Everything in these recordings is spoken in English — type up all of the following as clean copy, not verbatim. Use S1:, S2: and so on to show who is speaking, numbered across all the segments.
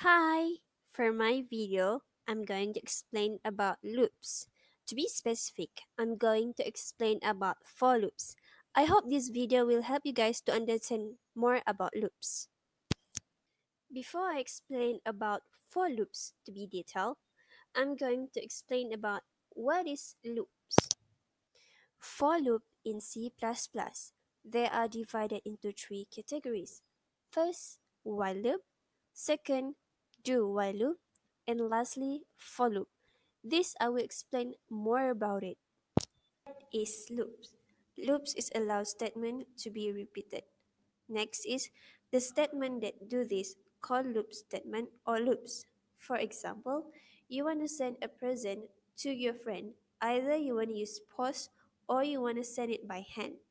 S1: Hi! For my video, I'm going to explain about loops. To be specific, I'm going to explain about for loops. I hope this video will help you guys to understand more about loops. Before I explain about for loops to be detailed, I'm going to explain about what is loops. For loop in C++, they are divided into three categories. First, while loop. Second, do while loop. And lastly, for loop. This I will explain more about it. Is loops. Loops is allow statement to be repeated. Next is the statement that do this called loop statement or loops. For example, you want to send a present to your friend. Either you want to use post or you want to send it by hand.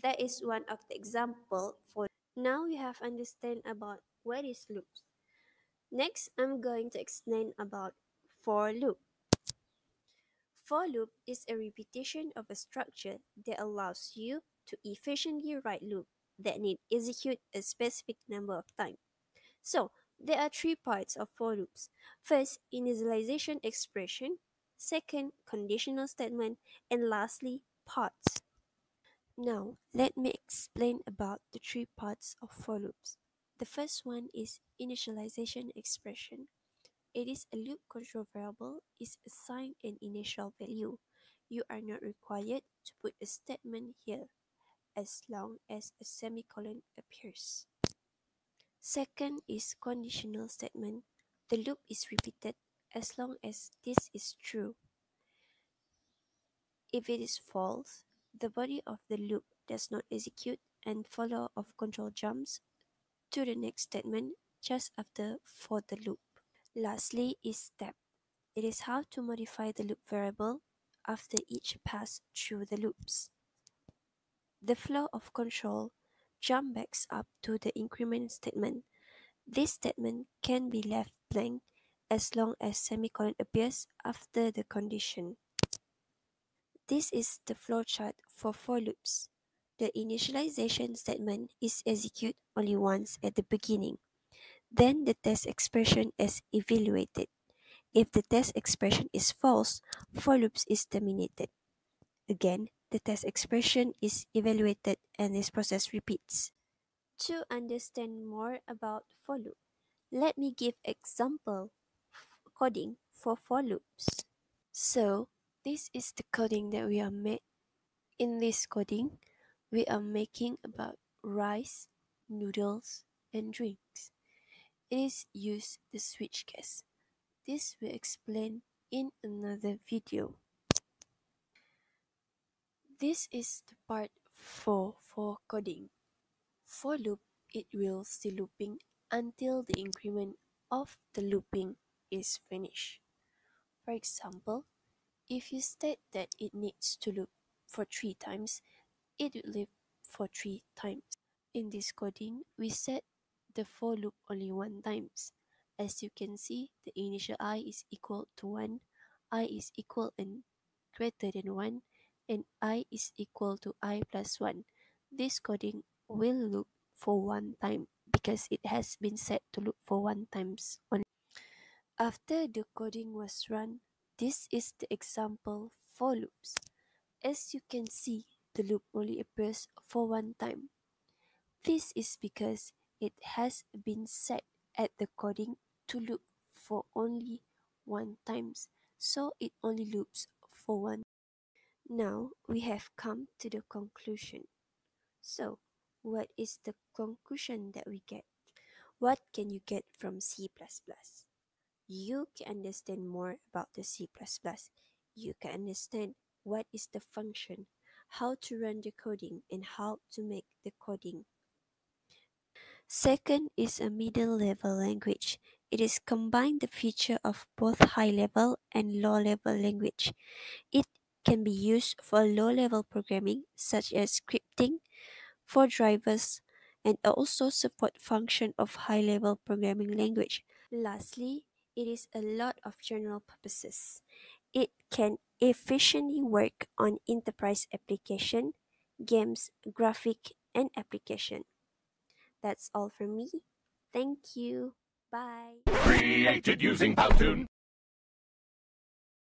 S1: That is one of the example for. Now you have understand about what is loops. Next, I'm going to explain about for loop. For loop is a repetition of a structure that allows you to efficiently write loop that need execute a specific number of times. So, there are three parts of for loops. First, initialization expression. Second, conditional statement. And lastly, parts. Now, let me explain about the three parts of for loops. The first one is initialization expression. It is a loop control variable is assigned an initial value. You are not required to put a statement here as long as a semicolon appears. Second is conditional statement. The loop is repeated as long as this is true. If it is false, the body of the loop does not execute and follow of control jumps to the next statement just after for the loop. Lastly is step. It is how to modify the loop variable after each pass through the loops. The flow of control jump backs up to the increment statement. This statement can be left blank as long as semicolon appears after the condition. This is the flowchart for loops. The initialization statement is executed only once at the beginning. Then the test expression is evaluated. If the test expression is false, for loops is terminated. Again, the test expression is evaluated and this process repeats. To understand more about for loop, let me give example coding for loops. So, this is the coding that we are made. In this coding, we are making about rice, noodles, and drinks. It is used the switch case. This will explain in another video. This is the part for coding. For loop, it will still looping until the increment of the looping is finished. For example, if you state that it needs to loop for 3 times, it will loop for 3 times. In this coding, we set the for loop only 1 times. As you can see, the initial I is equal to 1, I is equal and greater than 1, and I is equal to I plus 1. This coding will loop for 1 time because it has been set to loop for 1 times only. After the coding was run, this is the example for loops. As you can see, the loop only appears for 1 time. This is because it has been set at the coding to loop for only 1 times, so it only loops for 1. Now we have come to the conclusion. So, what is the conclusion that we get? What can you get from C++? You can understand more about the C++. You can understand what is the function, how to run the coding, and how to make the coding. Second is a middle-level language. It is combined the feature of both high-level and low-level language. It can be used for low-level programming such as scripting, for drivers, and also support function of high-level programming language. Lastly, it is a lot of general purposes. It can efficiently work on enterprise application, games, graphic, and application. That's all from me. Thank you. Bye.
S2: Created using Powtoon.